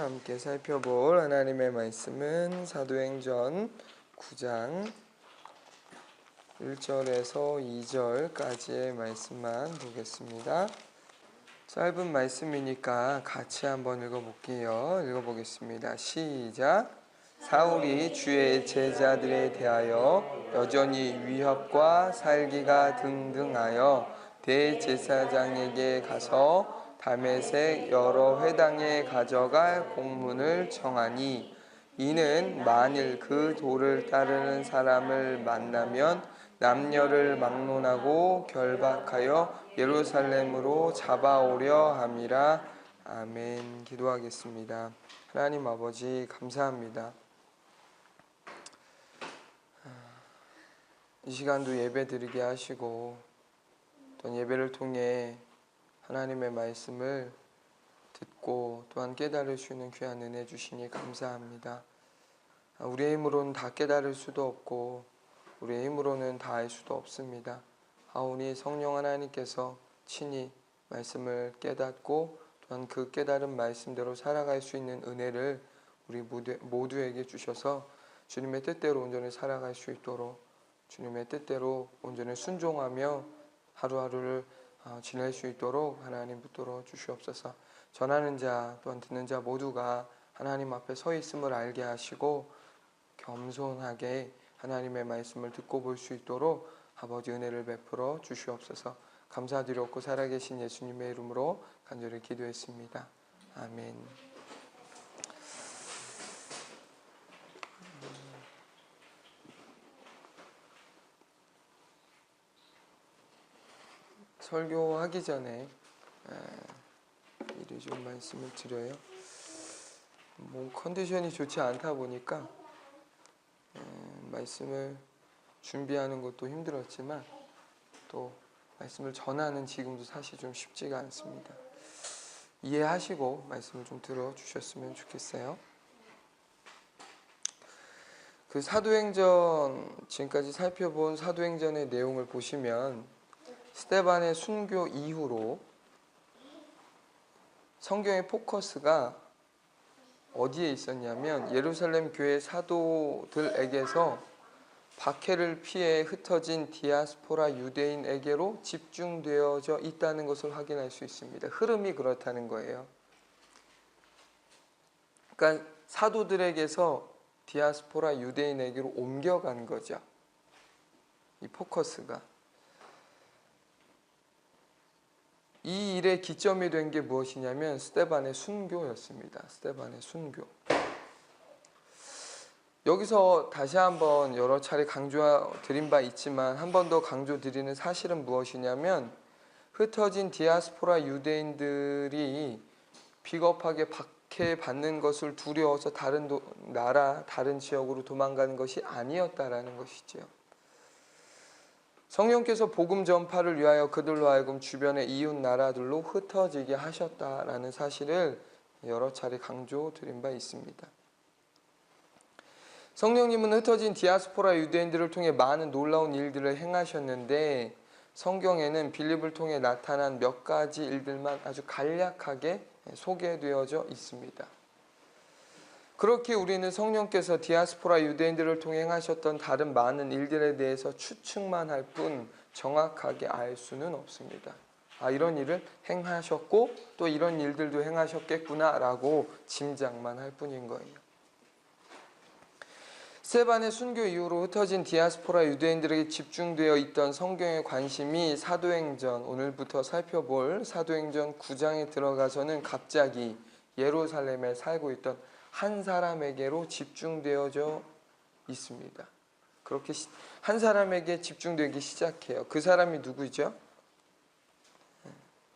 함께 살펴볼 하나님의 말씀은 사도행전 9장 1절에서 2절까지의 말씀만 보겠습니다. 짧은 말씀이니까 같이 한번 읽어볼게요. 읽어보겠습니다. 시작. 사울이 주의 제자들에 대하여 여전히 위협과 살기가 등등하여 대제사장에게 가서 다메섹 여러 회당에 가져갈 공문을 청하니, 이는 만일 그 도를 따르는 사람을 만나면 남녀를 막론하고 결박하여 예루살렘으로 잡아오려 함이라. 아멘. 기도하겠습니다. 하나님 아버지, 감사합니다. 이 시간도 예배 드리게 하시고 또 예배를 통해 하나님의 말씀을 듣고 또한 깨달을 수 있는 귀한 은혜 주시니 감사합니다. 우리의 힘으로는 다 깨달을 수도 없고 우리의 힘으로는 다 알 수도 없습니다. 하오니 성령 하나님께서 친히 말씀을 깨닫고 또한 그 깨달은 말씀대로 살아갈 수 있는 은혜를 우리 모두에게 주셔서 주님의 뜻대로 온전히 살아갈 수 있도록, 주님의 뜻대로 온전히 순종하며 하루하루를 지낼 수 있도록 하나님 붙들어 주시옵소서. 전하는 자 또한 듣는 자 모두가 하나님 앞에 서 있음을 알게 하시고 겸손하게 하나님의 말씀을 듣고 볼 수 있도록 아버지 은혜를 베풀어 주시옵소서. 감사드렸고 살아계신 예수님의 이름으로 간절히 기도했습니다. 아멘. 설교하기 전에 미리 좀 말씀을 드려요. 컨디션이 좋지 않다 보니까 말씀을 준비하는 것도 힘들었지만 또 말씀을 전하는 지금도 사실 좀 쉽지가 않습니다. 이해하시고 말씀을 좀 들어주셨으면 좋겠어요. 그 사도행전, 지금까지 살펴본 사도행전의 내용을 보시면 스데반의 순교 이후로 성경의 포커스가 어디에 있었냐면 예루살렘 교회 사도들에게서 박해를 피해 흩어진 디아스포라 유대인에게로 집중되어져 있다는 것을 확인할 수 있습니다. 흐름이 그렇다는 거예요. 그러니까 사도들에게서 디아스포라 유대인에게로 옮겨간 거죠. 이 포커스가. 이 일의 기점이 된 게 무엇이냐면 스데반의 순교였습니다. 스데반의 순교. 여기서 다시 한번 여러 차례 강조드린 바 있지만 한 번 더 강조드리는 사실은 무엇이냐면, 흩어진 디아스포라 유대인들이 비겁하게 박해받는 것을 두려워서 다른 나라, 다른 지역으로 도망가는 것이 아니었다라는 것이죠. 성령께서 복음 전파를 위하여 그들로 하여금 주변의 이웃 나라들로 흩어지게 하셨다라는 사실을 여러 차례 강조드린 바 있습니다. 성령님은 흩어진 디아스포라 유대인들을 통해 많은 놀라운 일들을 행하셨는데, 성경에는 빌립을 통해 나타난 몇 가지 일들만 아주 간략하게 소개되어져 있습니다. 그렇게 우리는 성령께서 디아스포라 유대인들을 통해 행하셨던 다른 많은 일들에 대해서 추측만 할 뿐 정확하게 알 수는 없습니다. 이런 일을 행하셨고 또 이런 일들도 행하셨겠구나라고 짐작만 할 뿐인 거예요. 스데반의 순교 이후로 흩어진 디아스포라 유대인들에게 집중되어 있던 성경의 관심이 사도행전, 오늘부터 살펴볼 사도행전 9장에 들어가서는 갑자기 예루살렘에 살고 있던 한 사람에게로 집중되어져 있습니다. 그렇게 한 사람에게 집중되기 시작해요. 그 사람이 누구죠?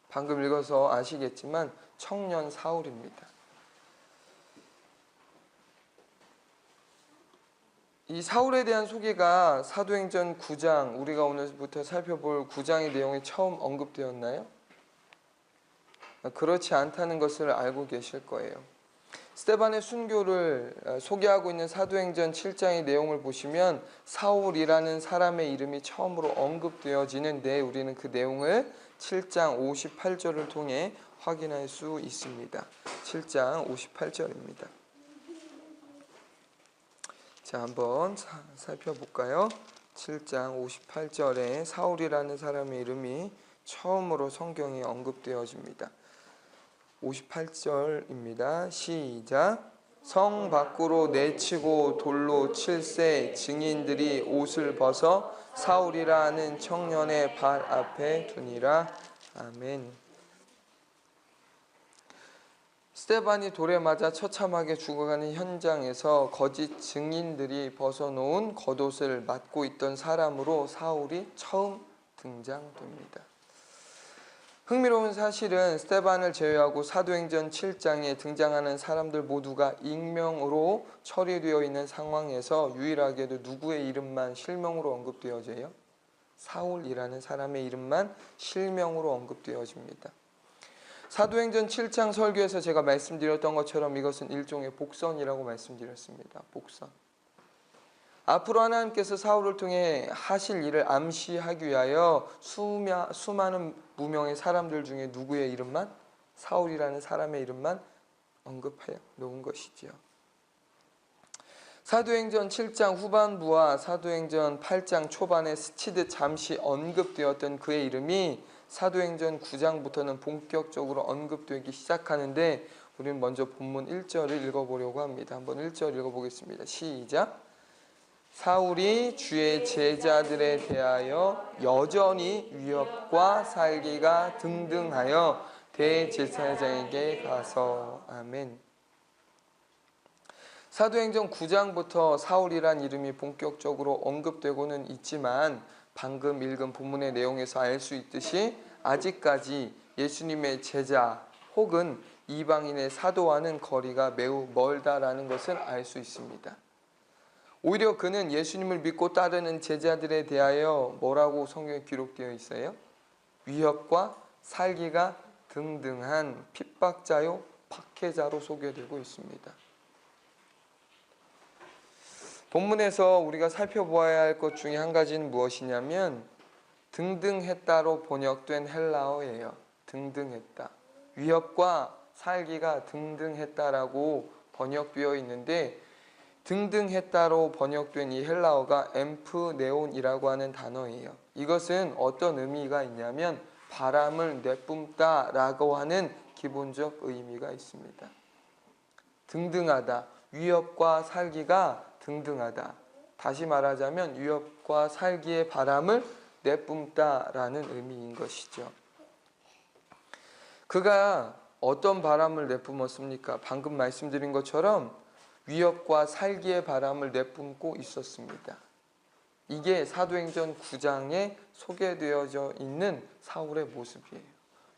방금 읽어서 아시겠지만 청년 사울입니다. 이 사울에 대한 소개가 사도행전 9장, 우리가 오늘부터 살펴볼 9장의 내용에 처음 언급되었나요? 그렇지 않다는 것을 알고 계실 거예요. 스데반의 순교를 소개하고 있는 사도행전 7장의 내용을 보시면 사울이라는 사람의 이름이 처음으로 언급되어지는데, 우리는 그 내용을 7장 58절을 통해 확인할 수 있습니다. 7장 58절입니다. 자, 한번 살펴볼까요? 7장 58절에 사울이라는 사람의 이름이 처음으로 성경에 언급되어집니다. 58절입니다. 시작. 성 밖으로 내치고 돌로 칠새 증인들이 옷을 벗어 사울이라는 청년의 발 앞에 두니라. 아멘. 스데반이 돌에 맞아 처참하게 죽어가는 현장에서 거짓 증인들이 벗어놓은 겉옷을 맞고 있던 사람으로 사울이 처음 등장됩니다. 흥미로운 사실은 스데반을 제외하고 사도행전 7장에 등장하는 사람들 모두가 익명으로 처리되어 있는 상황에서 유일하게도 누구의 이름만 실명으로 언급되어져요? 사울이라는 사람의 이름만 실명으로 언급되어집니다. 사도행전 7장 설교에서 제가 말씀드렸던 것처럼 이것은 일종의 복선이라고 말씀드렸습니다. 복선. 앞으로 하나님께서 사울을 통해 하실 일을 암시하기 위하여 수많은 무명의 사람들 중에 누구의 이름만? 사울이라는 사람의 이름만 언급하여 놓은 것이지요. 사도행전 7장 후반부와 사도행전 8장 초반에 스치듯 잠시 언급되었던 그의 이름이 사도행전 9장부터는 본격적으로 언급되기 시작하는데 우리는 먼저 본문 1절을 읽어보려고 합니다. 한번 1절 읽어보겠습니다. 시작. 사울이 주의 제자들에 대하여 여전히 위협과 살기가 등등하여 대제사장에게 가서. 아멘. 사도행전 9장부터 사울이란 이름이 본격적으로 언급되고는 있지만 방금 읽은 본문의 내용에서 알 수 있듯이 아직까지 예수님의 제자 혹은 이방인의 사도와는 거리가 매우 멀다라는 것을 알 수 있습니다. 오히려 그는 예수님을 믿고 따르는 제자들에 대하여 뭐라고 성경에 기록되어 있어요? 위협과 살기가 등등한 핍박자요 박해자로 소개되고 있습니다. 본문에서 우리가 살펴보아야 할 것 중에 한 가지는 무엇이냐면 등등했다로 번역된 헬라어예요. 등등했다. 위협과 살기가 등등했다라고 번역되어 있는데 등등했다로 번역된 이 헬라어가 엠프네온이라고 하는 단어예요. 이것은 어떤 의미가 있냐면 바람을 내뿜다라고 하는 기본적 의미가 있습니다. 등등하다. 위협과 살기가 등등하다. 다시 말하자면 위협과 살기의 바람을 내뿜다라는 의미인 것이죠. 그가 어떤 바람을 내뿜었습니까? 방금 말씀드린 것처럼 위협과 살기의 바람을 내뿜고 있었습니다. 이게 사도행전 9장에 소개되어져 있는 사울의 모습이에요.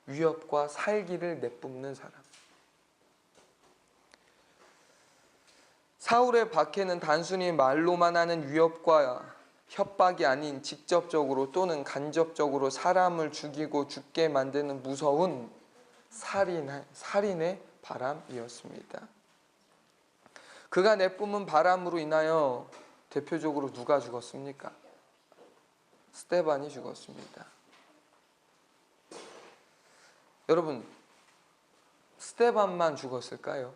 위협과 살기를 내뿜는 사람. 사울의 박해는 단순히 말로만 하는 위협과 협박이 아닌 직접적으로 또는 간접적으로 사람을 죽이고 죽게 만드는 무서운 살인의 바람이었습니다. 그가 내뿜은 바람으로 인하여 대표적으로 누가 죽었습니까? 스데반이 죽었습니다. 여러분, 스데반만 죽었을까요?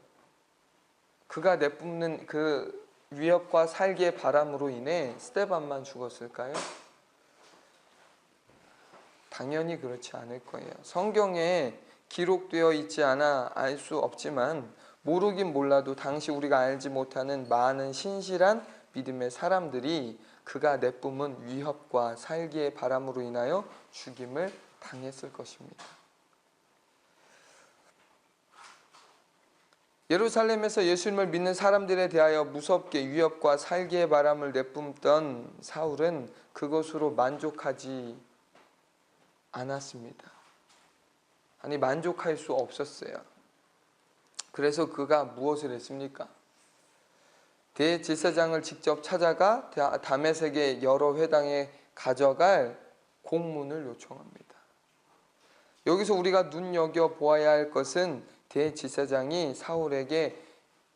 그가 내뿜는 그 위협과 살기의 바람으로 인해 스데반만 죽었을까요? 당연히 그렇지 않을 거예요. 성경에 기록되어 있지 않아 알 수 없지만 모르긴 몰라도 당시 우리가 알지 못하는 많은 신실한 믿음의 사람들이 그가 내뿜은 위협과 살기의 바람으로 인하여 죽임을 당했을 것입니다. 예루살렘에서 예수님을 믿는 사람들에 대하여 무섭게 위협과 살기의 바람을 내뿜던 사울은 그것으로 만족하지 않았습니다. 아니, 만족할 수 없었어요. 그래서 그가 무엇을 했습니까? 대제사장을 직접 찾아가 다메섹의 여러 회당에 가져갈 공문을 요청합니다. 여기서 우리가 눈여겨보아야 할 것은 대제사장이 사울에게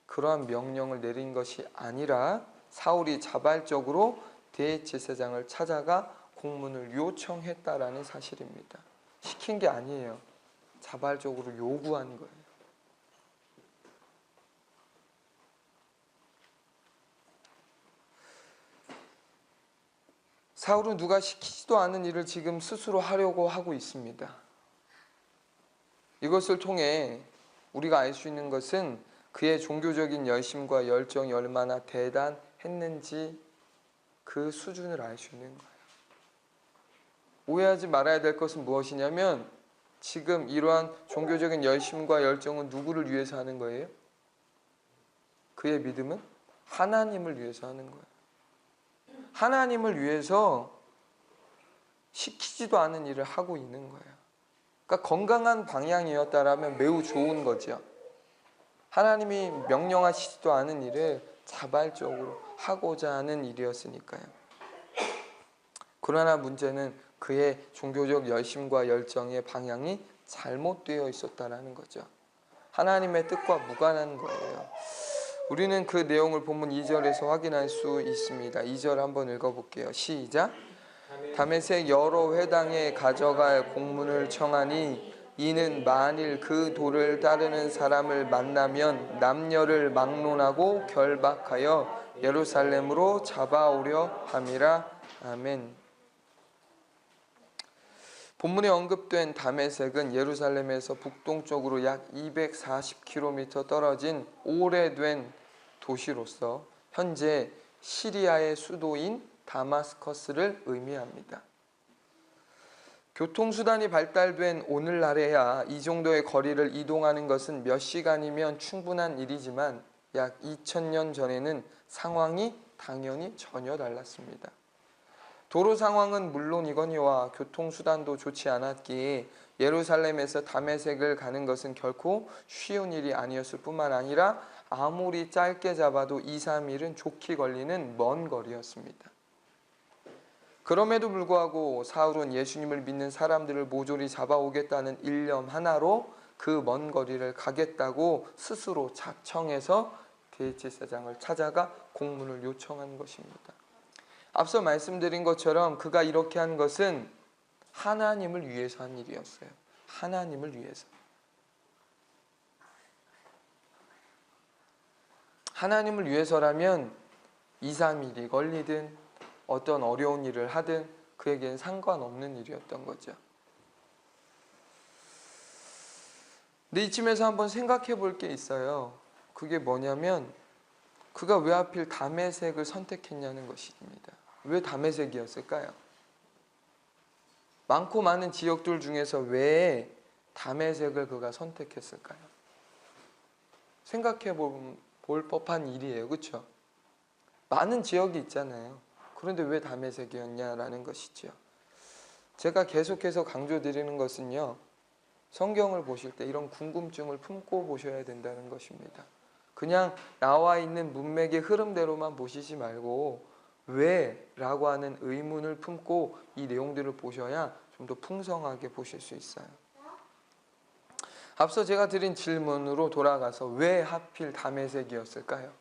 그러한 명령을 내린 것이 아니라 사울이 자발적으로 대제사장을 찾아가 공문을 요청했다라는 사실입니다. 시킨 게 아니에요. 자발적으로 요구한 거예요. 사울은 누가 시키지도 않은 일을 지금 스스로 하려고 하고 있습니다. 이것을 통해 우리가 알 수 있는 것은 그의 종교적인 열심과 열정이 얼마나 대단했는지 그 수준을 알 수 있는 거예요. 오해하지 말아야 될 것은 무엇이냐면 지금 이러한 종교적인 열심과 열정은 누구를 위해서 하는 거예요? 그의 믿음은 하나님을 위해서 하는 거예요. 하나님을 위해서 시키지도 않은 일을 하고 있는 거예요. 그러니까 건강한 방향이었다라면 매우 좋은 거죠. 하나님이 명령하시지도 않은 일을 자발적으로 하고자 하는 일이었으니까요. 그러나 문제는 그의 종교적 열심과 열정의 방향이 잘못되어 있었다라는 거죠. 하나님의 뜻과 무관한 거예요. 우리는 그 내용을 본문 2절에서 확인할 수 있습니다. 2절 한번 읽어볼게요. 시작. 다메섹 여러 회당에 가져갈 공문을 청하니 이는 만일 그 도를 따르는 사람을 만나면 남녀를 막론하고 결박하여 예루살렘으로 잡아오려 함이라. 아멘. 본문에 언급된 다메섹은 예루살렘에서 북동쪽으로 약 240km 떨어진 오래된 도시로서 현재 시리아의 수도인 다마스커스를 의미합니다. 교통수단이 발달된 오늘날에야 이 정도의 거리를 이동하는 것은 몇 시간이면 충분한 일이지만 약 2000년 전에는 상황이 당연히 전혀 달랐습니다. 도로 상황은 물론이거니와 교통수단도 좋지 않았기에 예루살렘에서 다메섹을 가는 것은 결코 쉬운 일이 아니었을 뿐만 아니라 아무리 짧게 잡아도 2, 3일은 좋게 걸리는 먼 거리였습니다. 그럼에도 불구하고 사울은 예수님을 믿는 사람들을 모조리 잡아오겠다는 일념 하나로 그 먼 거리를 가겠다고 스스로 자청해서 대제사장을 찾아가 공문을 요청한 것입니다. 앞서 말씀드린 것처럼 그가 이렇게 한 것은 하나님을 위해서 한 일이었어요. 하나님을 위해서. 하나님을 위해서라면 2, 3일이 걸리든 어떤 어려운 일을 하든 그에게는 상관없는 일이었던 거죠. 근데 이쯤에서 한번 생각해 볼 게 있어요. 그게 뭐냐면 그가 왜 하필 다메섹을 선택했냐는 것입니다. 왜 다메섹이었을까요? 많고 많은 지역들 중에서 왜 다메섹을 그가 선택했을까요? 생각해 볼 법한 일이에요. 그렇죠? 많은 지역이 있잖아요. 그런데 왜 다메섹이었냐라는 것이죠. 제가 계속해서 강조드리는 것은요. 성경을 보실 때 이런 궁금증을 품고 보셔야 된다는 것입니다. 그냥 나와 있는 문맥의 흐름대로만 보시지 말고 왜? 라고 하는 의문을 품고 이 내용들을 보셔야 좀 더 풍성하게 보실 수 있어요. 앞서 제가 드린 질문으로 돌아가서 왜 하필 다메섹이었을까요?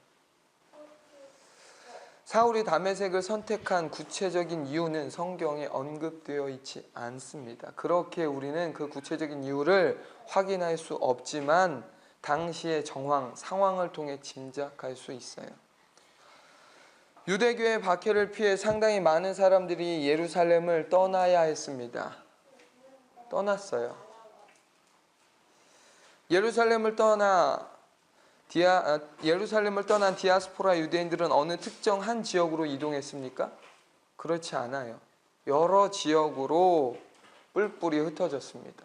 사울이 다메섹을 선택한 구체적인 이유는 성경에 언급되어 있지 않습니다. 그렇게 우리는 그 구체적인 이유를 확인할 수 없지만 당시의 정황, 상황을 통해 짐작할 수 있어요. 유대교의 박해를 피해 상당히 많은 사람들이 예루살렘을 떠나야 했습니다. 떠났어요. 예루살렘을 떠난 디아스포라 유대인들은 어느 특정 한 지역으로 이동했습니까? 그렇지 않아요. 여러 지역으로 뿔뿔이 흩어졌습니다.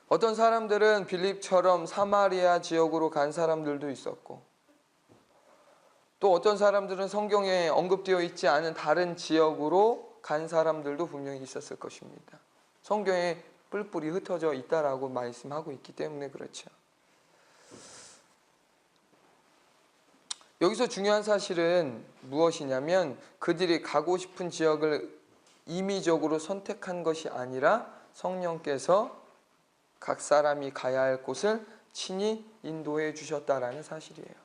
어떤 사람들은 빌립처럼 사마리아 지역으로 간 사람들도 있었고 또 어떤 사람들은 성경에 언급되어 있지 않은 다른 지역으로 간 사람들도 분명히 있었을 것입니다. 성경에 뿔뿔이 흩어져 있다라고 말씀하고 있기 때문에 그렇죠. 여기서 중요한 사실은 무엇이냐면 그들이 가고 싶은 지역을 임의적으로 선택한 것이 아니라 성령께서 각 사람이 가야 할 곳을 친히 인도해 주셨다라는 사실이에요.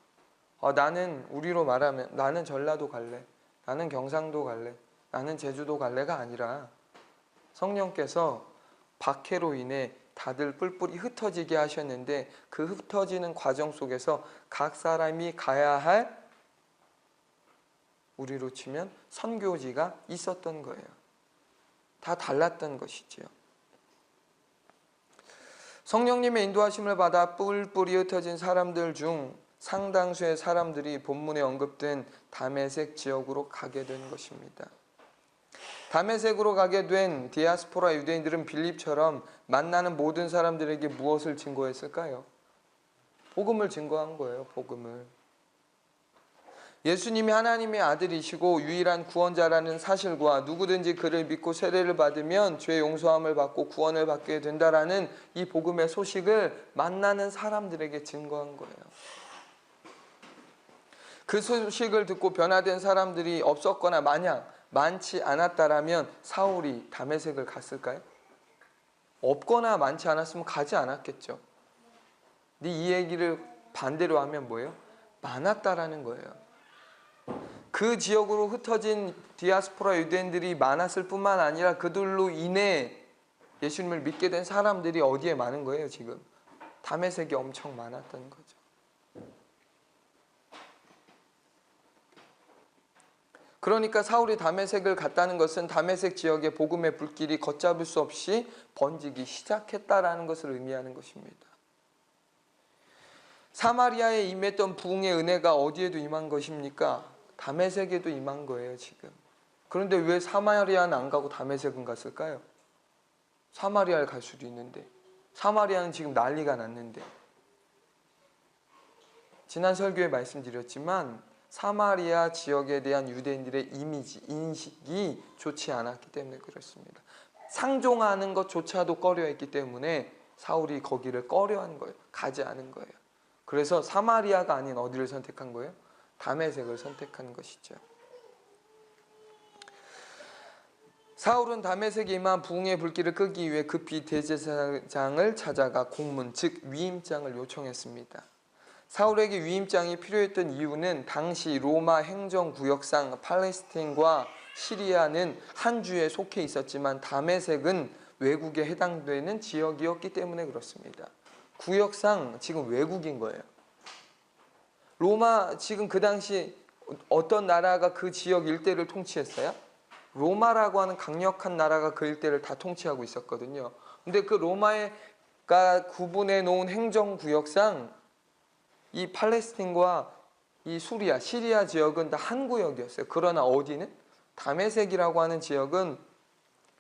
나는 우리로 말하면 나는 전라도 갈래, 나는 경상도 갈래, 나는 제주도 갈래가 아니라 성령께서 박해로 인해 다들 뿔뿔이 흩어지게 하셨는데 그 흩어지는 과정 속에서 각 사람이 가야 할, 우리로 치면 선교지가 있었던 거예요. 다 달랐던 것이지요. 성령님의 인도하심을 받아 뿔뿔이 흩어진 사람들 중 상당수의 사람들이 본문에 언급된 다메섹 지역으로 가게 된 것입니다. 다메섹으로 가게 된 디아스포라 유대인들은 빌립처럼 만나는 모든 사람들에게 무엇을 증거했을까요? 복음을 증거한 거예요. 복음을. 예수님이 하나님의 아들이시고 유일한 구원자라는 사실과 누구든지 그를 믿고 세례를 받으면 죄 용서함을 받고 구원을 받게 된다라는 이 복음의 소식을 만나는 사람들에게 증거한 거예요. 그 소식을 듣고 변화된 사람들이 없었거나 만약 많지 않았다라면 사울이 다메섹을 갔을까요? 없거나 많지 않았으면 가지 않았겠죠. 근데 이 얘기를 반대로 하면 뭐예요? 많았다라는 거예요. 그 지역으로 흩어진 디아스포라 유대인들이 많았을 뿐만 아니라 그들로 인해 예수님을 믿게 된 사람들이 어디에 많은 거예요? 지금 다메섹이 엄청 많았던 거죠. 그러니까 사울이 다메섹을 갔다는 것은 다메섹 지역의 복음의 불길이 걷잡을 수 없이 번지기 시작했다라는 것을 의미하는 것입니다. 사마리아에 임했던 부흥의 은혜가 어디에도 임한 것입니까? 다메섹에도 임한 거예요, 지금. 그런데 왜 사마리아는 안 가고 다메섹은 갔을까요? 사마리아를 갈 수도 있는데. 사마리아는 지금 난리가 났는데. 지난 설교에 말씀드렸지만 사마리아 지역에 대한 유대인들의 이미지, 인식이 좋지 않았기 때문에 그렇습니다. 상종하는 것조차도 꺼려했기 때문에 사울이 거기를 꺼려한 거예요. 가지 않은 거예요. 그래서 사마리아가 아닌 어디를 선택한 거예요? 다메섹을 선택한 것이죠. 사울은 다메섹에 임한 부흥의 불길을 끄기 위해 급히 대제사장을 찾아가 공문, 즉 위임장을 요청했습니다. 사울에게 위임장이 필요했던 이유는 당시 로마 행정구역상 팔레스틴과 시리아는 한 주에 속해 있었지만 다메섹은 외국에 해당되는 지역이었기 때문에 그렇습니다. 구역상 지금 외국인 거예요. 로마, 지금 그 당시 어떤 나라가 그 지역 일대를 통치했어요? 로마라고 하는 강력한 나라가 그 일대를 다 통치하고 있었거든요. 근데 그 로마가 구분해 놓은 행정구역상 이 팔레스틴과 이 시리아 지역은 다 한 구역이었어요. 그러나 어디는? 다메섹이라고 하는 지역은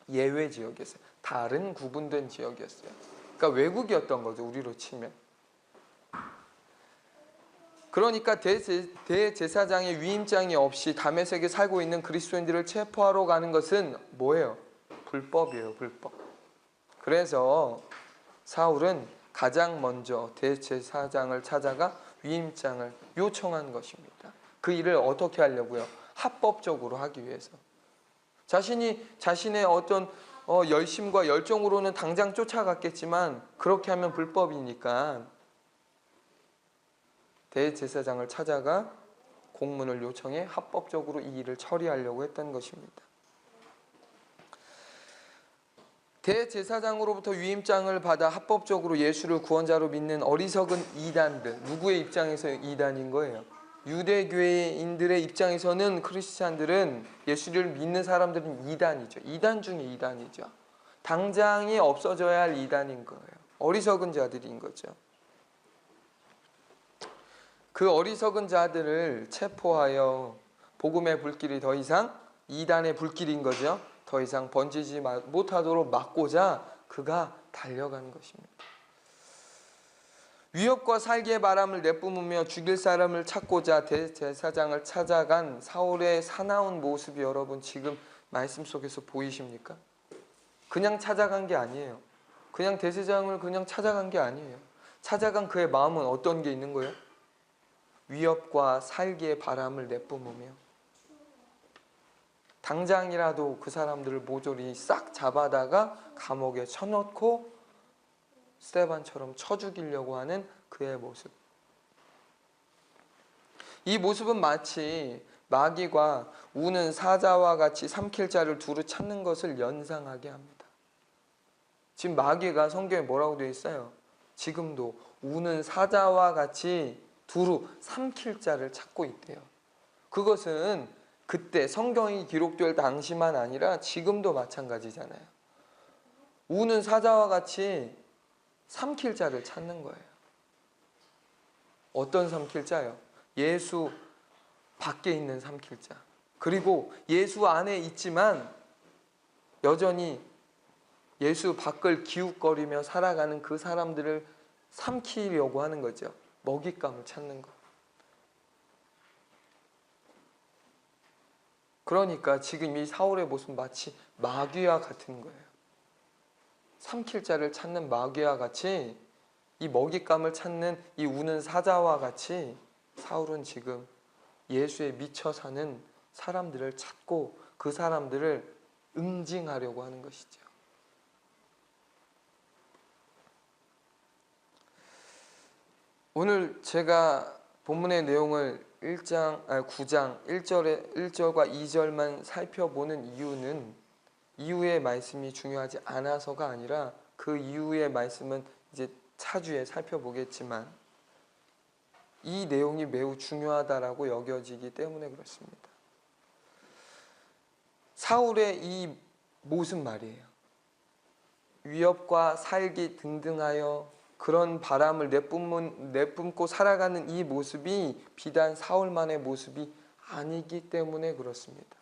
예외 지역이었어요. 다른 구분된 지역이었어요. 그러니까 외국이었던 거죠, 우리로 치면. 그러니까 대제사장의 위임장이 없이 다메섹에 살고 있는 그리스도인들을 체포하러 가는 것은 뭐예요? 불법이에요, 불법. 그래서 사울은 가장 먼저 대제사장을 찾아가 위임장을 요청한 것입니다. 그 일을 어떻게 하려고요? 합법적으로 하기 위해서. 자신의 어떤 열심과 열정으로는 당장 쫓아갔겠지만 그렇게 하면 불법이니까 대제사장을 찾아가 공문을 요청해 합법적으로 이 일을 처리하려고 했던 것입니다. 대제사장으로부터 위임장을 받아 합법적으로 예수를 구원자로 믿는 어리석은 이단들, 누구의 입장에서 이단인 거예요? 유대교인들의 입장에서는 크리스찬들은, 예수를 믿는 사람들은 이단이죠. 이단 중에 이단이죠. 당장이 없어져야 할 이단인 거예요. 어리석은 자들인 거죠. 그 어리석은 자들을 체포하여 복음의 불길이 더 이상 이단의 불길인 거죠. 더 이상 번지지 못하도록 막고자 그가 달려간 것입니다. 위협과 살기의 바람을 내뿜으며 죽일 사람을 찾고자 대제사장을 찾아간 사울의 사나운 모습이 여러분 지금 말씀 속에서 보이십니까? 그냥 찾아간 게 아니에요. 그냥 대제사장을 그냥 찾아간 게 아니에요. 찾아간 그의 마음은 어떤 게 있는 거예요? 위협과 살기의 바람을 내뿜으며 당장이라도 그 사람들을 모조리 싹 잡아다가 감옥에 쳐넣고 스데반처럼 쳐 죽이려고 하는 그의 모습. 이 모습은 마치 마귀가 우는 사자와 같이 삼킬 자를 두루 찾는 것을 연상하게 합니다. 지금 마귀가 성경에 뭐라고 되어 있어요? 지금도 우는 사자와 같이 두루 삼킬 자를 찾고 있대요. 그것은 그때 성경이 기록될 당시만 아니라 지금도 마찬가지잖아요. 우는 사자와 같이 삼킬 자를 찾는 거예요. 어떤 삼킬 자요? 예수 밖에 있는 삼킬 자. 그리고 예수 안에 있지만 여전히 예수 밖을 기웃거리며 살아가는 그 사람들을 삼키려고 하는 거죠. 먹잇감을 찾는 것. 그러니까 지금 이 사울의 모습은 마치 마귀와 같은 거예요. 삼킬 자를 찾는 마귀와 같이, 이 먹잇감을 찾는 이 우는 사자와 같이 사울은 지금 예수에 미쳐 사는 사람들을 찾고 그 사람들을 응징하려고 하는 것이죠. 오늘 제가 본문의 내용을 9장 1절과 2절만 살펴보는 이유는 이후의 말씀이 중요하지 않아서가 아니라 그 이후의 말씀은 이제 차주에 살펴보겠지만 이 내용이 매우 중요하다라고 여겨지기 때문에 그렇습니다. 사울의 이 모습 말이에요. 위협과 살기 등등하여 그런 바람을 내뿜고 살아가는 이 모습이 비단 사울만의 모습이 아니기 때문에 그렇습니다.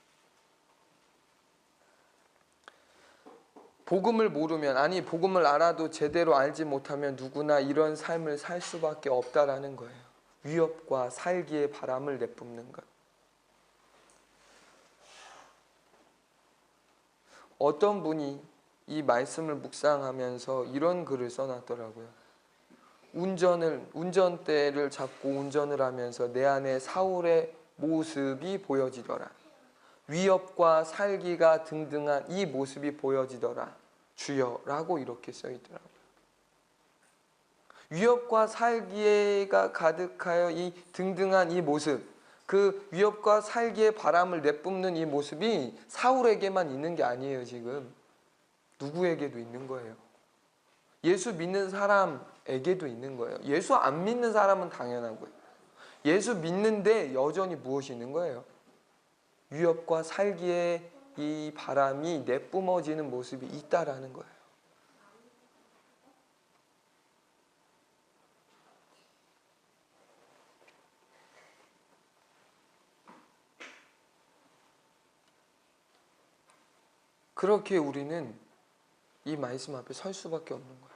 복음을 모르면, 아니 복음을 알아도 제대로 알지 못하면 누구나 이런 삶을 살 수밖에 없다라는 거예요. 위협과 살기의 바람을 내뿜는 것. 어떤 분이 이 말씀을 묵상하면서 이런 글을 써놨더라고요. 운전대를 잡고 운전을 하면서 내 안에 사울의 모습이 보여지더라. 위협과 살기가 등등한 이 모습이 보여지더라. 주여라고 이렇게 써있더라고요. 위협과 살기가 가득하여 이 등등한 이 모습, 그 위협과 살기의 바람을 내뿜는 이 모습이 사울에게만 있는 게 아니에요. 지금 누구에게도 있는 거예요. 예수 믿는 사람에게도 있는 거예요. 예수 안 믿는 사람은 당연하고요. 예수 믿는데 여전히 무엇이 있는 거예요? 위협과 살기의 이 바람이 내뿜어지는 모습이 있다라는 거예요. 그렇게 우리는 이 말씀 앞에 설 수밖에 없는 거예요.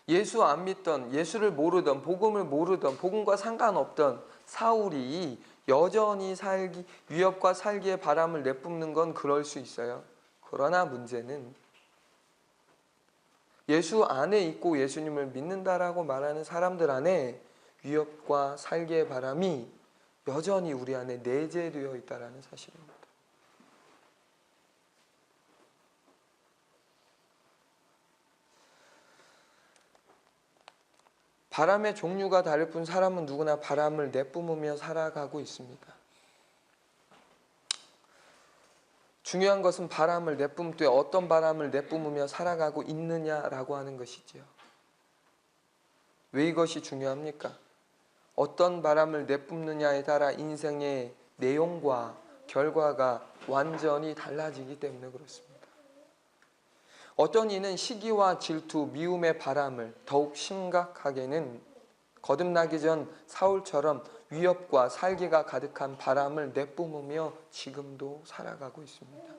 예수 안 믿던, 예수를 모르던, 복음을 모르던, 복음과 상관없던 사울이 여전히 위협과 살기의 바람을 내뿜는 건 그럴 수 있어요. 그러나 문제는 예수 안에 있고 예수님을 믿는다라고 말하는 사람들 안에 위협과 살기의 바람이 여전히 우리 안에 내재되어 있다는 사실입니다. 바람의 종류가 다를 뿐 사람은 누구나 바람을 내뿜으며 살아가고 있습니다. 중요한 것은 바람을 내뿜되 어떤 바람을 내뿜으며 살아가고 있느냐라고 하는 것이지요. 왜 이것이 중요합니까? 어떤 바람을 내뿜느냐에 따라 인생의 내용과 결과가 완전히 달라지기 때문에 그렇습니다. 어떤 이는 시기와 질투, 미움의 바람을 더욱 심각하게는 거듭나기 전 사울처럼 위협과 살기가 가득한 바람을 내뿜으며 지금도 살아가고 있습니다.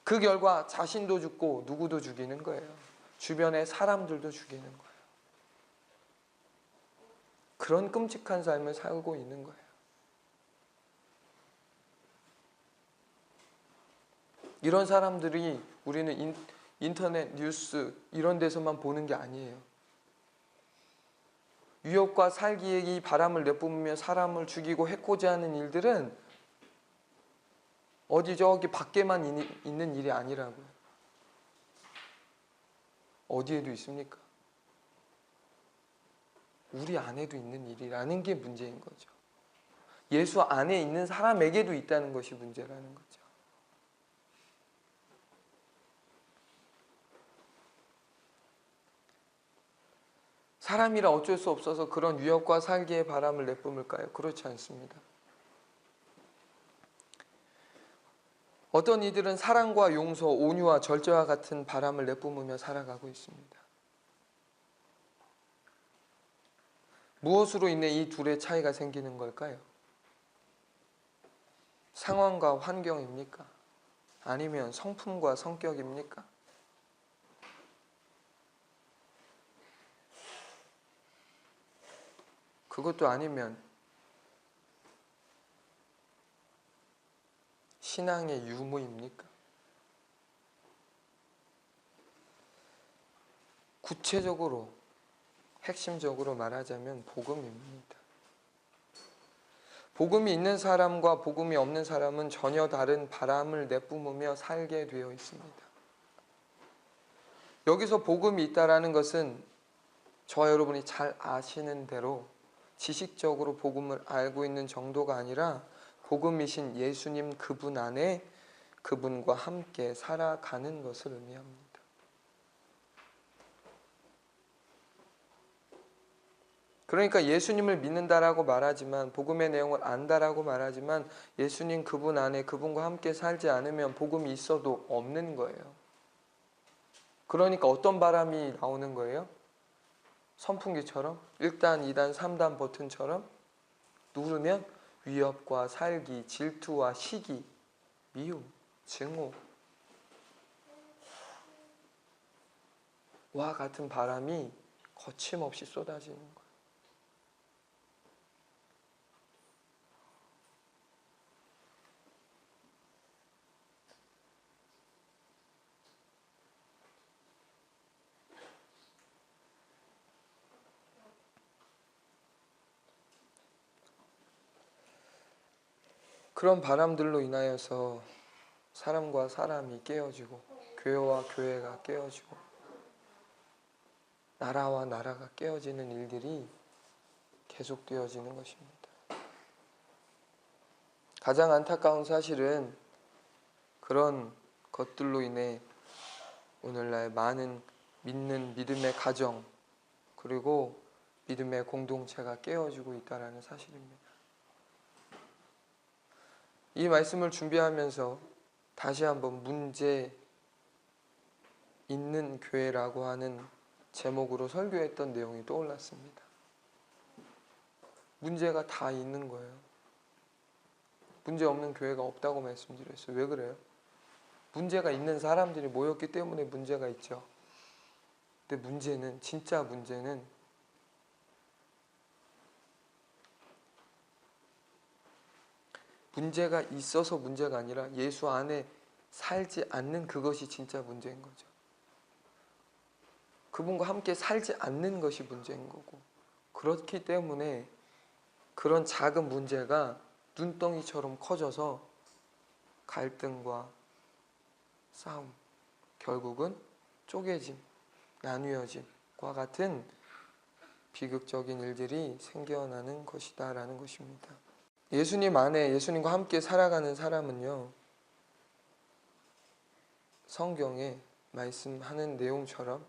그 결과 자신도 죽고 누구도 죽이는 거예요. 주변의 사람들도 죽이는 거예요. 그런 끔찍한 삶을 살고 있는 거예요. 이런 사람들이 우리는 인터넷 뉴스 이런 데서만 보는 게 아니에요. 위협과 살기의 이 바람을 내뿜으며 사람을 죽이고 해코지 하는 일들은 어디 저기 밖에만 있는 일이 아니라고요. 어디에도 있습니까? 우리 안에도 있는 일이라는 게 문제인 거죠. 예수 안에 있는 사람에게도 있다는 것이 문제라는 거죠. 사람이라 어쩔 수 없어서 그런 위협과 살기의 바람을 내뿜을까요? 그렇지 않습니다. 어떤 이들은 사랑과 용서, 온유와 절제와 같은 바람을 내뿜으며 살아가고 있습니다. 무엇으로 인해 이 둘의 차이가 생기는 걸까요? 상황과 환경입니까? 아니면 성품과 성격입니까? 그것도 아니면 신앙의 유무입니까? 구체적으로, 핵심적으로 말하자면 복음입니다. 복음이 있는 사람과 복음이 없는 사람은 전혀 다른 바람을 내뿜으며 살게 되어 있습니다. 여기서 복음이 있다라는 것은 저와 여러분이 잘 아시는 대로 지식적으로 복음을 알고 있는 정도가 아니라 복음이신 예수님 그분 안에 그분과 함께 살아가는 것을 의미합니다. 그러니까 예수님을 믿는다라고 말하지만, 복음의 내용을 안다라고 말하지만 예수님 그분 안에 그분과 함께 살지 않으면 복음이 있어도 없는 거예요. 그러니까 어떤 바람이 나오는 거예요? 선풍기처럼 1단, 2단, 3단 버튼처럼 누르면 위협과 살기, 질투와 시기, 미움, 증오와 같은 바람이 거침없이 쏟아지는 거예요. 그런 바람들로 인하여서 사람과 사람이 깨어지고 교회와 교회가 깨어지고 나라와 나라가 깨어지는 일들이 계속되어지는 것입니다. 가장 안타까운 사실은 그런 것들로 인해 오늘날 많은 믿는 믿음의 가정 그리고 믿음의 공동체가 깨어지고 있다는 사실입니다. 이 말씀을 준비하면서 다시 한번 문제 있는 교회라고 하는 제목으로 설교했던 내용이 떠올랐습니다. 문제가 다 있는 거예요. 문제 없는 교회가 없다고 말씀드렸어요. 왜 그래요? 문제가 있는 사람들이 모였기 때문에 문제가 있죠. 근데 문제는, 진짜 문제는 문제가 있어서 문제가 아니라 예수 안에 살지 않는 그것이 진짜 문제인 거죠. 그분과 함께 살지 않는 것이 문제인 거고, 그렇기 때문에 그런 작은 문제가 눈덩이처럼 커져서 갈등과 싸움, 결국은 쪼개짐, 나뉘어짐과 같은 비극적인 일들이 생겨나는 것이다라는 것입니다. 예수님 안에, 예수님과 함께 살아가는 사람은요, 성경에 말씀하는 내용처럼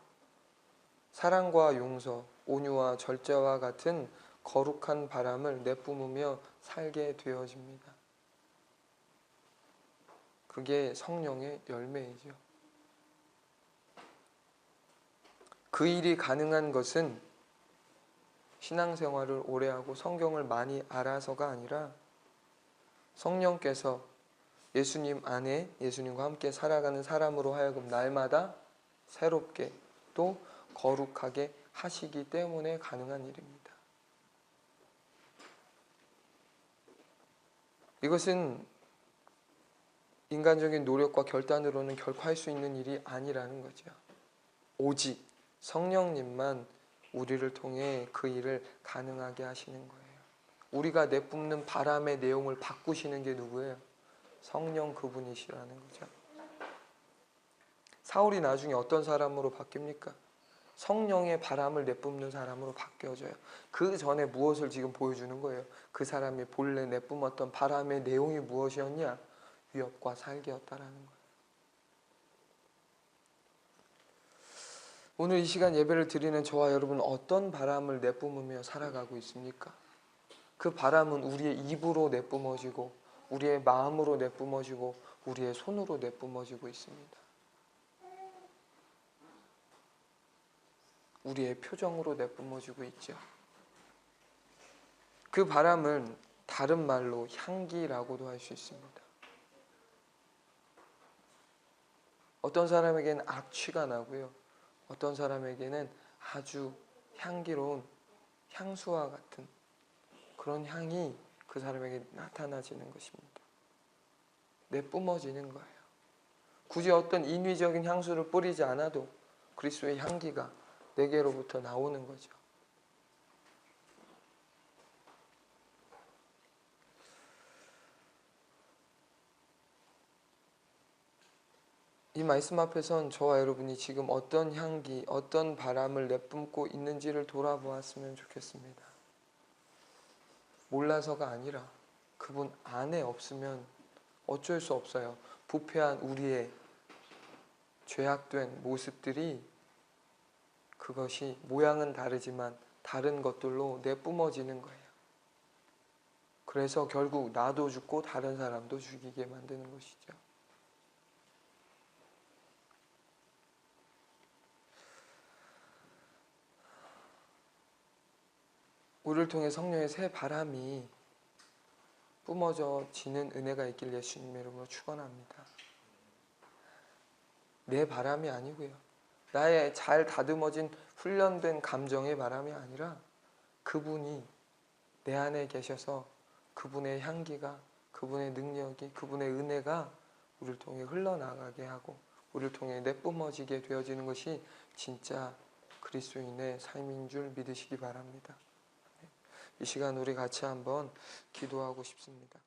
사랑과 용서, 온유와 절제와 같은 거룩한 바람을 내뿜으며 살게 되어집니다. 그게 성령의 열매이죠. 그 일이 가능한 것은 신앙생활을 오래 하고 성경을 많이 알아서가 아니라 성령께서 예수님 안에 예수님과 함께 살아가는 사람으로 하여금 날마다 새롭게 또 거룩하게 하시기 때문에 가능한 일입니다. 이것은 인간적인 노력과 결단으로는 결코 할 수 있는 일이 아니라는 거죠. 오직 성령님만 우리를 통해 그 일을 가능하게 하시는 거예요. 우리가 내뿜는 바람의 내용을 바꾸시는 게 누구예요? 성령 그분이시라는 거죠. 사울이 나중에 어떤 사람으로 바뀝니까? 성령의 바람을 내뿜는 사람으로 바뀌어져요. 그 전에 무엇을 지금 보여주는 거예요? 그 사람이 본래 내뿜었던 바람의 내용이 무엇이었냐? 위협과 살기였다라는 거예요. 오늘 이 시간 예배를 드리는 저와 여러분 어떤 바람을 내뿜으며 살아가고 있습니까? 그 바람은 우리의 입으로 내뿜어지고 우리의 마음으로 내뿜어지고 우리의 손으로 내뿜어지고 있습니다. 우리의 표정으로 내뿜어지고 있죠. 그 바람은 다른 말로 향기라고도 할 수 있습니다. 어떤 사람에게는 악취가 나고요. 어떤 사람에게는 아주 향기로운 향수와 같은 그런 향이 그 사람에게 나타나지는 것입니다. 내뿜어지는 거예요. 굳이 어떤 인위적인 향수를 뿌리지 않아도 그리스도의 향기가 내게로부터 나오는 거죠. 이 말씀 앞에선 저와 여러분이 지금 어떤 향기, 어떤 바람을 내뿜고 있는지를 돌아보았으면 좋겠습니다. 몰라서가 아니라 그분 안에 없으면 어쩔 수 없어요. 부패한 우리의 죄악된 모습들이 그것이 모양은 다르지만 다른 것들로 내뿜어지는 거예요. 그래서 결국 나도 죽고 다른 사람도 죽이게 만드는 것이죠. 우리를 통해 성령의 새 바람이 뿜어져지는 은혜가 있길 예수님의 이름으로 축원합니다. 내 바람이 아니고요. 나의 잘 다듬어진 훈련된 감정의 바람이 아니라 그분이 내 안에 계셔서 그분의 향기가, 그분의 능력이, 그분의 은혜가 우리를 통해 흘러나가게 하고 우리를 통해 내뿜어지게 되어지는 것이 진짜 그리스도인의 삶인 줄 믿으시기 바랍니다. 이 시간 우리 같이 한번 기도하고 싶습니다.